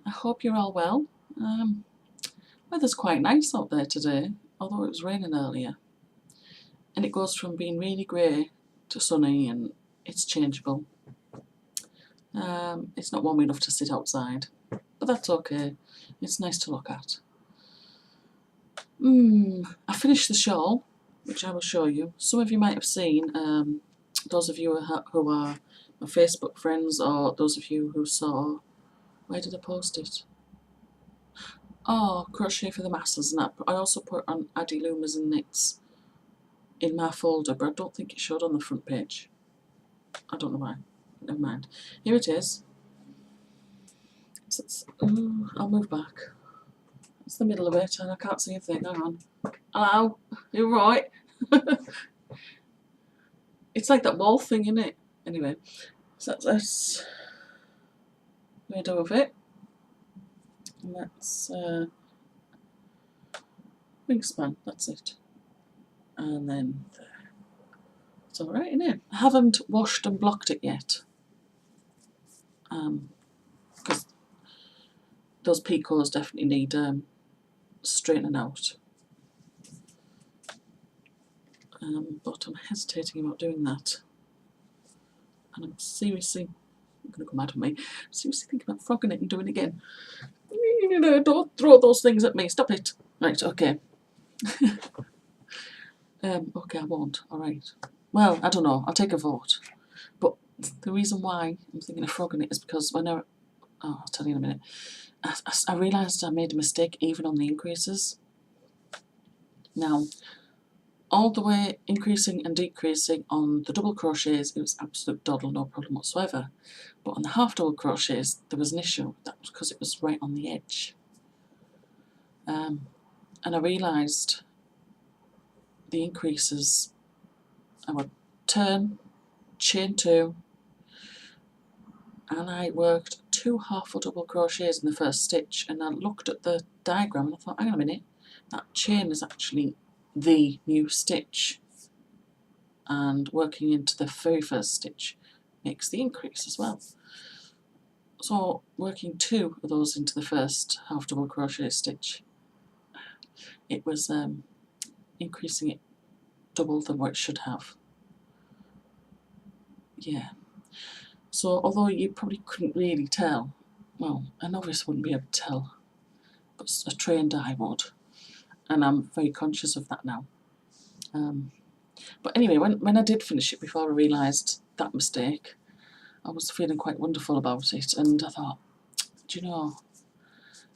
I hope you're all well. Weather's quite nice out there today, although it was raining earlier. And it goes from being really grey to sunny, and it's changeable. It's not warm enough to sit outside, but that's okay. It's nice to look at. I finished the shawl, which I will show you. Some of you might have seen, those of you who are my Facebook friends, or those of you who saw, where did I post it? Oh, Crochet for the Masses, and I also put on Addy Loomers and Knits in my folder, but I don't think it showed on the front page. I don't know why. Never mind. Here it is. I'll move back. It's the middle of it and I can't see a thing. Hang on. Hello? You're right. It's like that wall thing, isn't it? Anyway, so that's this middle of it. And that's wingspan, that's it. And then there. It's alright, isn't it? I haven't washed and blocked it yet. Because those picots definitely need straightening out. But I'm hesitating about doing that. And I'm seriously, you're going to come out of me, I'm seriously thinking about frogging it and doing it again. Don't throw those things at me, stop it. Right, okay. Okay, I won't, alright. Well, I don't know, I'll take a vote. But the reason why I'm thinking of frogging it is because I'll tell you in a minute. I realised I made a mistake even on the increases. Now, all the way increasing and decreasing on the double crochets, it was absolute doddle, no problem whatsoever. But on the half double crochets, there was an issue. That was because it was right on the edge. And I realised the increases, I would turn, chain 2, and I worked 2 half or double crochets in the first stitch, and I looked at the diagram and I thought, hang on a minute, that chain is actually the new stitch, and working into the very first stitch makes the increase as well. So working 2 of those into the first half double crochet stitch, it was increasing it double than what it should have. Yeah. So although you probably couldn't really tell, well, a novice wouldn't be able to tell, but a trained eye would, and I'm very conscious of that now. But anyway, when I did finish it, before I realised that mistake, I was feeling quite wonderful about it, and I thought, do you know,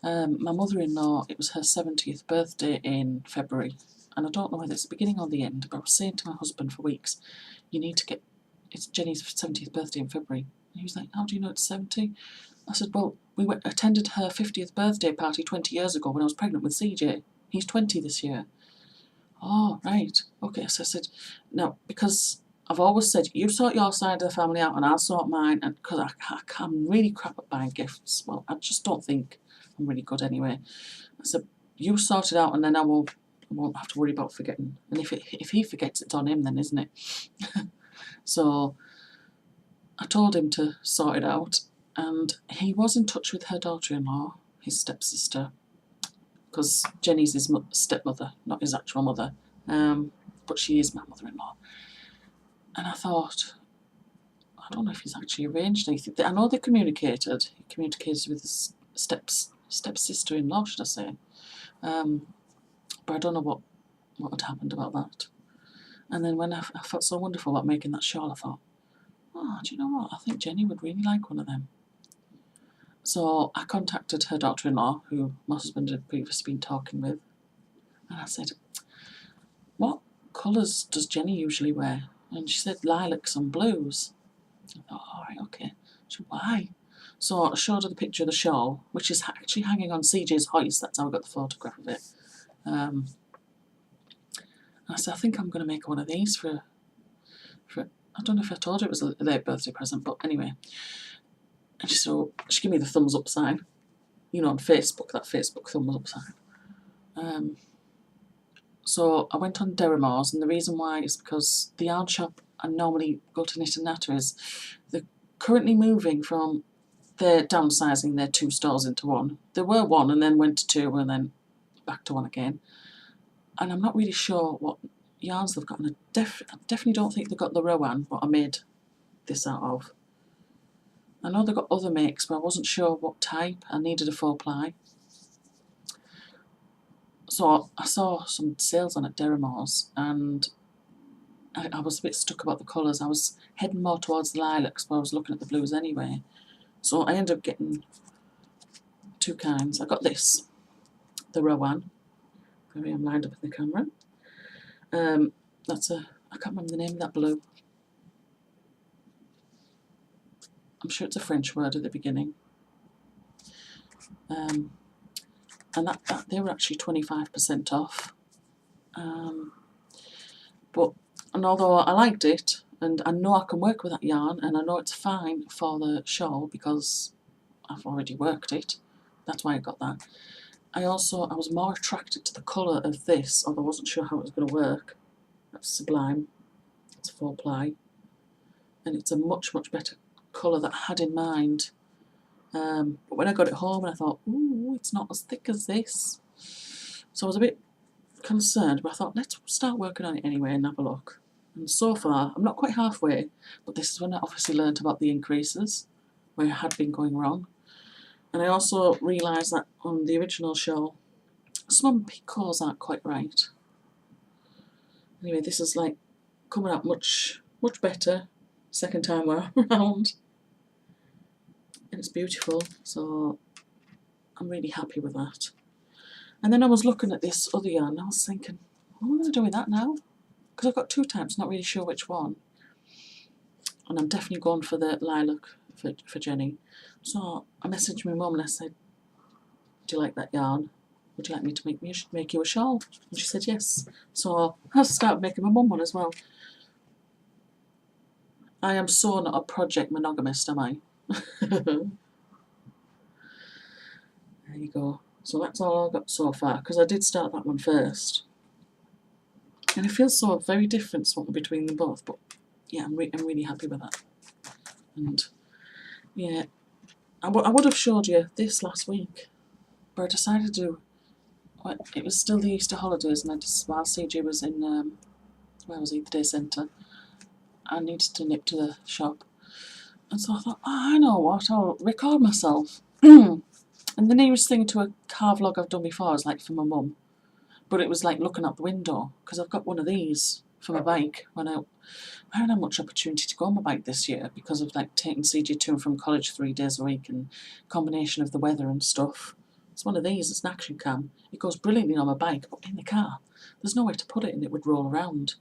my mother-in-law, it was her 70th birthday in February, and I don't know whether it's the beginning or the end, but I was saying to my husband for weeks, you need to get, it's Jenny's 70th birthday in February. And he was like, how do you know it's 70? I said, well, we attended her 50th birthday party 20 years ago when I was pregnant with CJ. He's 20 this year. Oh, right. Okay, so I said, no, because I've always said, you sort your side of the family out and I'll sort mine, and because I'm really crap at buying gifts. Well, I just don't think I'm really good anyway. I said, you sort it out and then I won't have to worry about forgetting. And if he forgets, it's on him then, isn't it? So I told him to sort it out, and he was in touch with her daughter-in-law, his stepsister, because Jenny's his stepmother, not his actual mother, but she is my mother-in-law. And I thought, I don't know if he's actually arranged anything. I know they communicated. He communicated with his stepsister-in-law, should I say. But I don't know what had happened about that. And then when I felt so wonderful about making that shawl, I thought, oh, do you know what? I think Jenny would really like one of them. So I contacted her daughter-in-law, who my husband had previously been talking with, and I said, what colours does Jenny usually wear? And she said lilacs and blues. I thought, all right, okay. She said, why? So I showed her the picture of the shawl, which is actually hanging on CJ's hoist. That's how I got the photograph of it. And I said, I think I'm going to make one of these for I don't know if I told her it was a late birthday present, but anyway. And she gave me the thumbs up sign, you know, on Facebook, that Facebook thumbs up sign. So I went on Deramores, and the reason why is because the yarn shop I normally go to Knit and Natter is they're currently moving from they're downsizing their 2 stores into one. There were 1 and then went to 2 and then back to 1 again. And I'm not really sure what yarns they've got. And I definitely don't think they've got the Rowan, what I made this out of. I know they've got other makes, but I wasn't sure what type. I needed a 4-ply. So I saw some sales on at Deramores, and I was a bit stuck about the colours. I was heading more towards the lilacs, but I was looking at the blues anyway. So I ended up getting 2 kinds. I got this, the Rowan. Maybe I'm lined up in the camera. That's I can't remember the name of that blue. I'm sure it's a French word at the beginning. And that they were actually 25% off. And although I liked it, and I know I can work with that yarn, and I know it's fine for the shawl because I've already worked it. That's why I got that. I was more attracted to the colour of this, although I wasn't sure how it was going to work. That's Sublime. It's a 4-ply. And it's a much, much better colour that I had in mind. But when I got it home, and I thought, ooh, it's not as thick as this. So I was a bit concerned, but I thought, let's start working on it anyway and have a look. And so far, I'm not quite halfway, but this is when I obviously learned about the increases, where I had been going wrong. And I also realised that on the original shawl, some picots aren't quite right. Anyway, this is like coming out much, much better second time around. And it's beautiful, so I'm really happy with that. And then I was looking at this other yarn, and I was thinking, what am I going to do with that now? Because I've got 2 types, not really sure which one. And I'm definitely going for the lilac for Jenny. So I messaged my mum and I said, do you like that yarn? Would you like me to make you a shawl? And she said yes. So I started making my mum one as well. I am so not a project monogamist, am I? There you go. So that's all I've got so far, because I did start that one first. And it feels so very different swap between them both, but yeah, I'm really happy with that. And yeah, I would have showed you this last week, but I decided to do, it was still the Easter holidays, and while CJ was in, where was he, the day centre, I needed to nip to the shop. And so I thought, oh, I know what, I'll record myself. And the nearest thing to a car vlog I've done before is like for my mum. But it was like looking out the window, because I've got one of these for my bike. I haven't had much opportunity to go on my bike this year because of like taking CJ to and from college 3 days a week and combination of the weather and stuff. It's one of these, it's an action cam. It goes brilliantly on my bike, but in the car, there's nowhere to put it and it would roll around.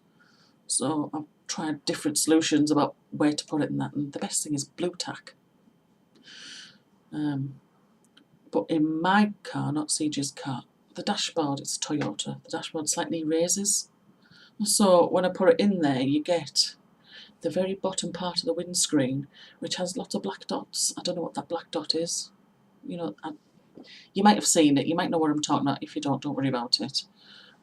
So I've tried different solutions about where to put it and that, and the best thing is blue tack. But in my car, not CJ's car, the dashboard, it's a Toyota, the dashboard slightly raises. So when I put it in there, you get the very bottom part of the windscreen, which has lots of black dots. I don't know what that black dot is. You know, you might have seen it, you might know what I'm talking about. If you don't worry about it.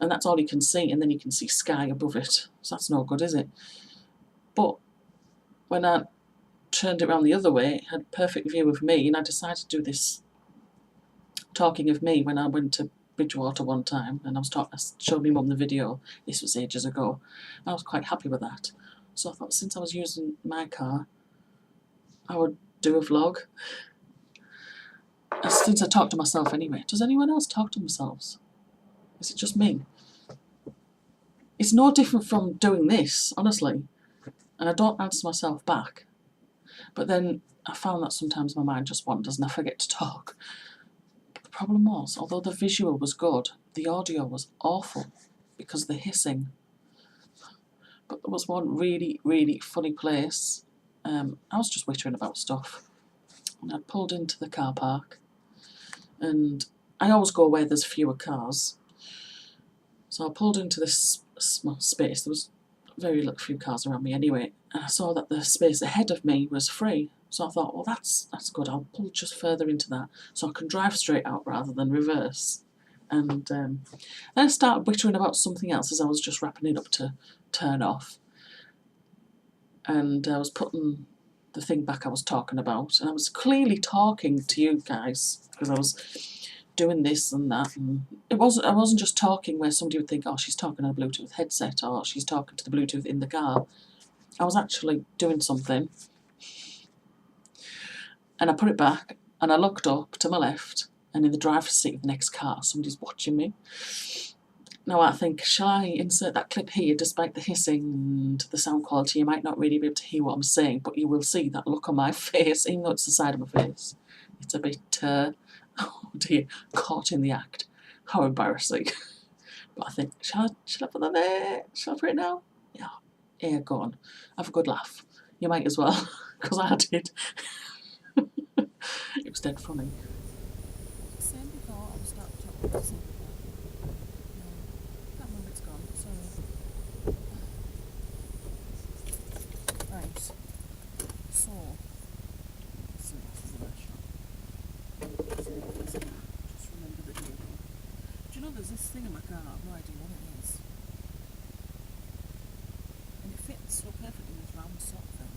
And that's all you can see, and then you can see sky above it. So that's no good, is it? But when I turned it around the other way, it had a perfect view of me, and I decided to do this talking of me when I went to Bridgewater one time, and I showed my mum the video. This was ages ago. I was quite happy with that. So I thought, since I was using my car, I would do a vlog. Since I talk to myself anyway. Does anyone else talk to themselves? Is it just me? It's no different from doing this, honestly. And I don't answer myself back. But then I found that sometimes my mind just wanders and I forget to talk. But the problem was, although the visual was good, the audio was awful because of the hissing. But there was one really, really funny place. I was just wittering about stuff. And I pulled into the car park. And I always go where there's fewer cars. So I pulled into this small space. There was very few cars around me anyway. And I saw that the space ahead of me was free. So I thought, well, that's good. I'll pull just further into that so I can drive straight out rather than reverse. And then I started wittering about something else as I was just wrapping it up to turn off. And I was putting the thing back I was talking about, and I was clearly talking to you guys because I was doing this and that, and I wasn't just talking where somebody would think, oh, she's talking on a Bluetooth headset or she's talking to the Bluetooth in the car. I was actually doing something, and I put it back and I looked up to my left, and in the driver's seat of the next car somebody's watching me. Now I think, shall I insert that clip here? Despite the hissing and the sound quality, you might not really be able to hear what I'm saying, but you will see that look on my face, even though it's the side of my face. It's a bit, oh dear, caught in the act. How embarrassing. But I think, shall I put that there? Shall I put it now? Yeah. Yeah, go on. Have a good laugh. You might as well, because I did. It was dead funny. Same before, I was not talking about the same before. No, can't remember, it's gone, sorry. Right. So, let's see what this is in that shop. Just remember the deal. Do you know there's this thing in my car? I have no idea what it is. And it fits so perfectly in this round sort of thing.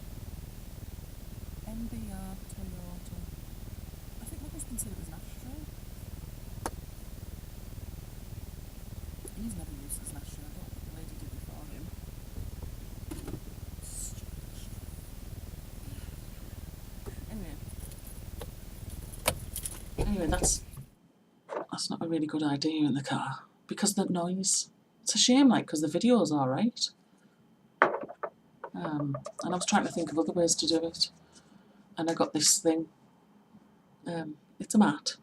MBR Toyota. I think my husband said it was an ashtray. He's never used this ashtray. I don't think the lady did before him. Anyway, that's not a really good idea in the car because the noise. It's a shame, like, because the video's all right. And I was trying to think of other ways to do it, and I got this thing. It's a mat,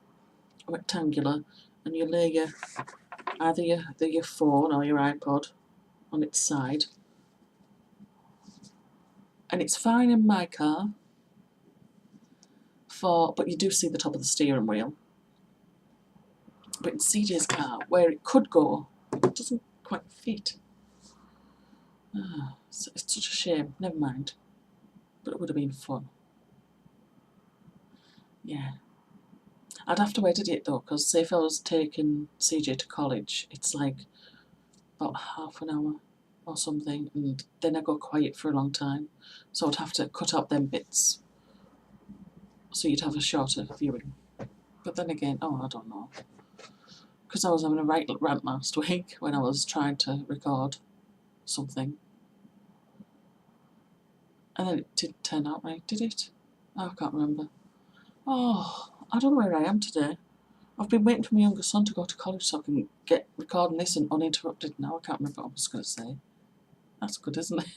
rectangular, and you lay either your phone or your iPod on its side, and it's fine in my car. But you do see the top of the steering wheel. But in CJ's car, where it could go, it doesn't quite fit. It's such a shame. Never mind. But it would have been fun. Yeah. I'd have to edit it though, because say if I was taking CJ to college, it's like about half an hour or something, and then I go quiet for a long time. So I'd have to cut out them bits, so you'd have a shorter viewing. But then again, I don't know. Because I was having a right rant last week when I was trying to record something. And then it didn't turn out right, did it? I can't remember. Oh, I don't know where I am today. I've been waiting for my younger son to go to college so I can get recording this and uninterrupted. Now I can't remember what I was going to say. That's good, isn't it?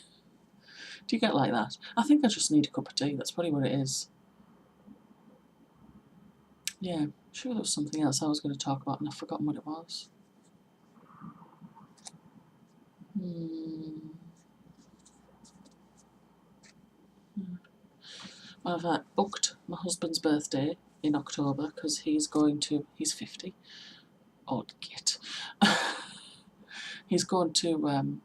Do you get like that? I think I just need a cup of tea. That's probably what it is. Yeah, sure there was something else I was going to talk about and I've forgotten what it was. I've booked my husband's birthday in October because he's 50. Odd git. He's going to,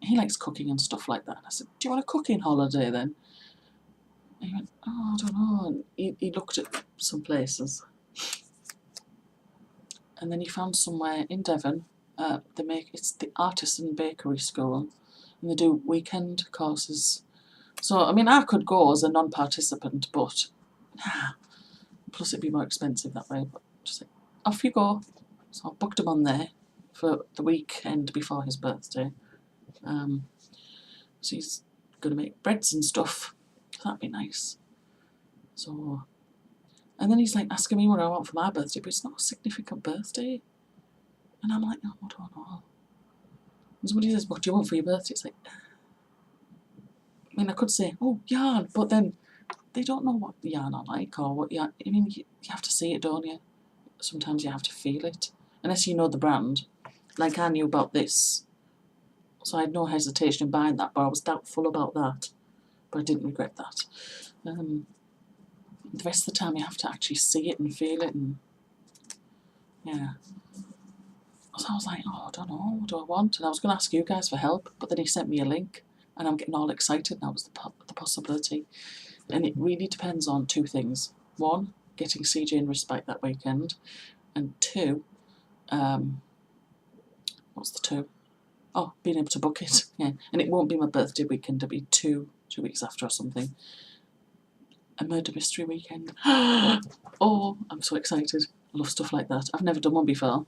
he likes cooking and stuff like that. And I said, do you want a cooking holiday then? And he went, I don't know. And he looked at some places. And then he found somewhere in Devon, it's the Artisan Bakery School, and they do weekend courses. So, I mean, I could go as a non-participant, but plus it'd be more expensive that way. But just like, off you go. So I booked him on there for the weekend before his birthday. So he's going to make breads and stuff. That'd be nice. So, and then he's like asking me what I want for my birthday, but it's not a significant birthday. And I'm like, I don't know. And somebody says, what do you want for your birthday? It's like, I mean, I could say, oh, yarn, but then they don't know what yarn I like or what yarn. I mean, you have to see it, don't you? Sometimes you have to feel it. Unless you know the brand. Like I knew about this. So I had no hesitation in buying that, but I was doubtful about that. But I didn't regret that. The rest of the time you have to actually see it and feel it, and yeah. So I was like, I don't know, what do I want? And I was going to ask you guys for help, but then he sent me a link, and I'm getting all excited now. It was the possibility. And it really depends on two things. One, getting CJ in respite that weekend, and two, what's the two? Oh, being able to book it. Yeah, and it won't be my birthday weekend. It'll be two weeks after or something. a murder mystery weekend. Oh, I'm so excited. I love stuff like that. I've never done one before,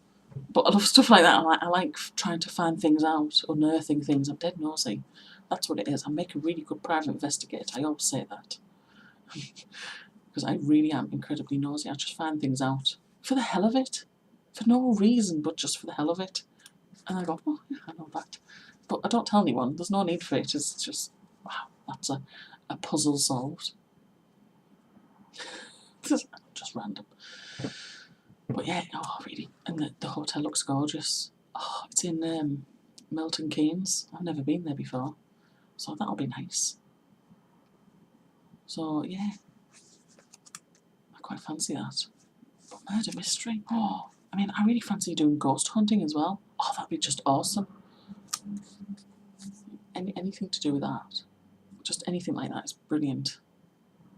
but I love stuff like that. I like trying to find things out, unearthing things. I'm dead nosy. That's what it is. I make a really good private investigator. I always say that. Because I really am incredibly nosy. I just find things out for the hell of it. For no reason, but just for the hell of it. And I go, oh, yeah, I know that. But I don't tell anyone. There's no need for it. It's just, wow, that's a puzzle solved. Just random. But yeah, oh, really. And the hotel looks gorgeous. Oh, it's in Milton Keynes. I've never been there before. So that'll be nice. So, yeah. I quite fancy that. But murder mystery. Oh, I mean, I really fancy doing ghost hunting as well. Oh, that'd be just awesome. Anything to do with that. Just anything like that is brilliant.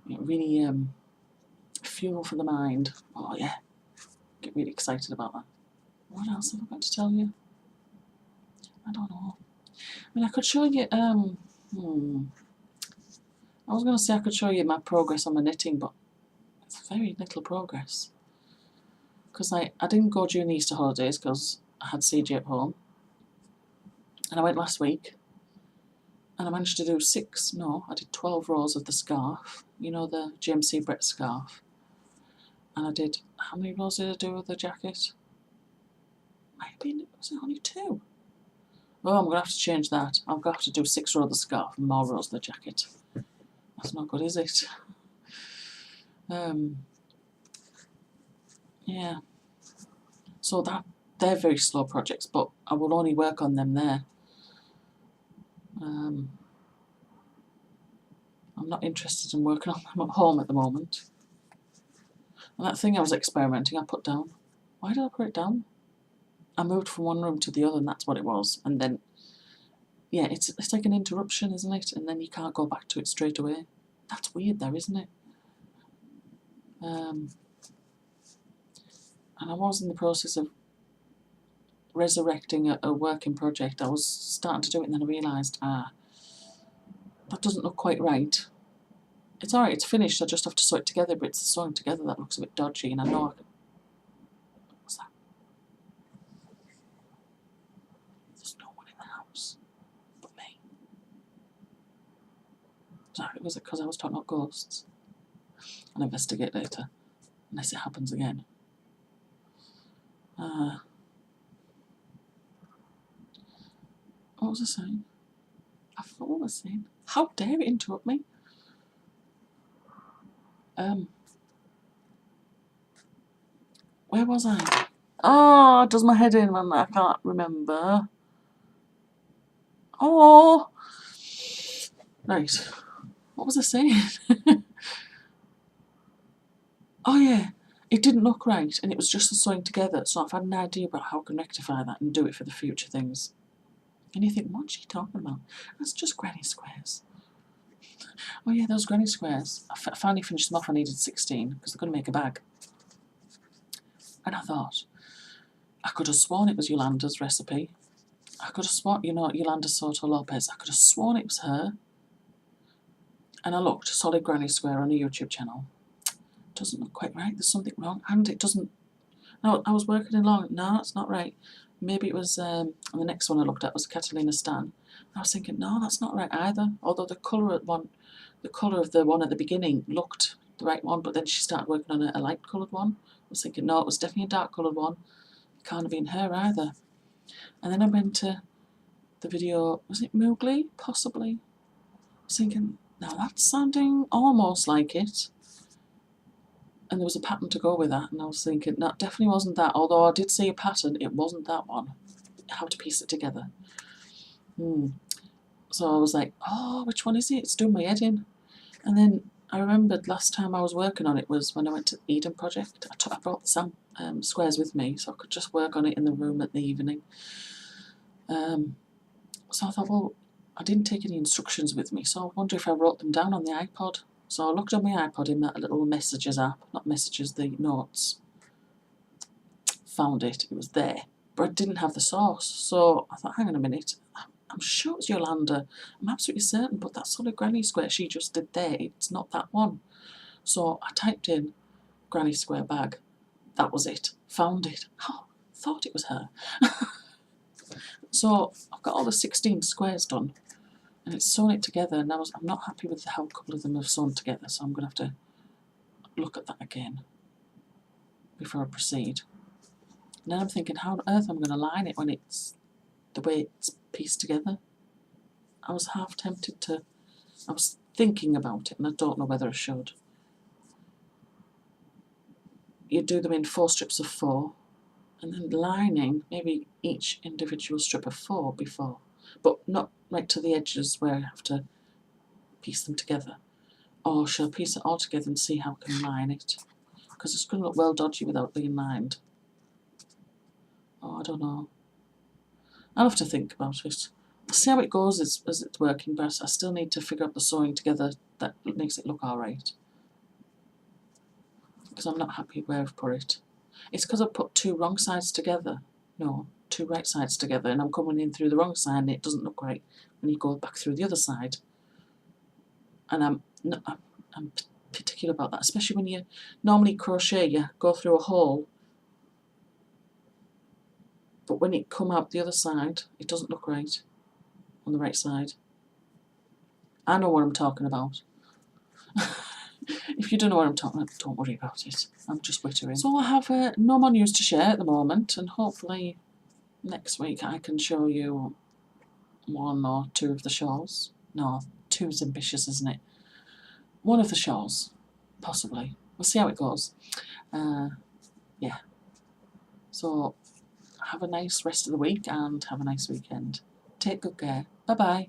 You know, really fuel for the mind. Oh, yeah. Get really excited about that. What else have I got to tell you? I don't know. I mean, I could show you, I was going to say I could show you my progress on my knitting, but it's very little progress. Because I didn't go during the Easter holidays because I had CJ at home. And I went last week. And I managed to do I did 12 rows of the scarf. You know, the GMC Brett scarf. And I did, how many rows did I do with the jacket? Was it only 2? Oh, I'm going to have to change that. I'm going to have to do 6 rows of the scarf and more rows of the jacket. That's not good, is it? Yeah. So they're very slow projects, but I will only work on them there. I'm not interested in working on them at home at the moment. And that thing I was experimenting, I put down. Why did I put it down? I moved from one room to the other, and that's what it was. And then, yeah, it's like an interruption, isn't it? And then you can't go back to it straight away. That's weird, though, isn't it? And I was in the process of resurrecting a working project. I was starting to do it, and then I realised, that doesn't look quite right. It's alright, it's finished, I just have to sew it together, but it's the sewing together that looks a bit dodgy, and I know I can... What's that? There's no one in the house but me. Sorry, was it because I was talking about ghosts? I'll investigate later, unless it happens again. What was I saying? I forgot what I was saying. How dare it interrupt me? Where was I? Oh, it does my head in when I can't remember. Oh! Right. What was I saying? Oh yeah, it didn't look right, and it was just the sewing together, so I've had an idea about how I can rectify that and do it for the future things. And you think, what's she talking about? That's just granny squares. Oh yeah, those granny squares. I finally finished them off. I needed 16 because they're going to make a bag. And I thought, I could have sworn it was Yolanda's recipe. I could have sworn, you know, Yolanda Soto Lopez. I could have sworn it was her. And I looked, solid granny square on a YouTube channel. Doesn't look quite right. There's something wrong, and it doesn't. No, I was working along. No, it's not right. Maybe it was. And the next one I looked at was Catalina Stan. I was thinking, no, that's not right either. Although the colour of the one at the beginning looked the right one, but then she started working on a light coloured one. I was thinking, no, it was definitely a dark coloured one. It can't have been her either. And then I went to the video. Was it Mowgli? Possibly. I was thinking, now that's sounding almost like it. And there was a pattern to go with that, and I was thinking, that definitely wasn't that. Although I did see a pattern, it wasn't that one. How to piece it together. So I was like, oh, which one is it? It's doing my head in. And then I remembered last time I was working on it was when I went to the Eden Project. I brought the squares with me, so I could just work on it in the room at the evening. So I thought, well, I didn't take any instructions with me, so I wonder if I wrote them down on the iPod. So I looked on my iPod in that little messages app, not messages, the notes. Found it, it was there. But I didn't have the source, so I thought, hang on a minute, I'm sure it's Yolanda. I'm absolutely certain, but that solid granny square she just did there, it's not that one. So I typed in granny square bag. That was it. Found it. Oh, thought it was her. So I've got all the 16 squares done, and it's sewn it together, and I'm not happy with how a couple of them have sewn together, so I'm going to have to look at that again before I proceed. And then I'm thinking, how on earth am I going to line it when it's the way it's pieced together? I was half tempted to, I was thinking about it, and I don't know whether I should. You do them in 4 strips of 4, and then lining maybe each individual strip of 4 before, but not right to the edges where I have to piece them together. Or shall I piece it all together and see how I can line it? Because it's going to look well dodgy without being lined. Oh, I don't know. I'll have to think about it. I'll see how it goes as it's working, but I still need to figure out the sewing together that makes it look alright. Because I'm not happy where I've put it. It's because I've put 2 wrong sides together. No, 2 right sides together, and I'm coming in through the wrong side, and it doesn't look right when you go back through the other side. And I'm particular about that, especially when you normally crochet, you go through a hole, but when it come out the other side, it doesn't look right on the right side. I know what I'm talking about. If you don't know what I'm talking about, don't worry about it. I'm just wittering. So I have no more news to share at the moment, and hopefully next week I can show you 1 or 2 of the shawls. No, 2 is ambitious, isn't it? 1 of the shawls, possibly. We'll see how it goes. Yeah. So have a nice rest of the week and have a nice weekend. Take good care. Bye bye.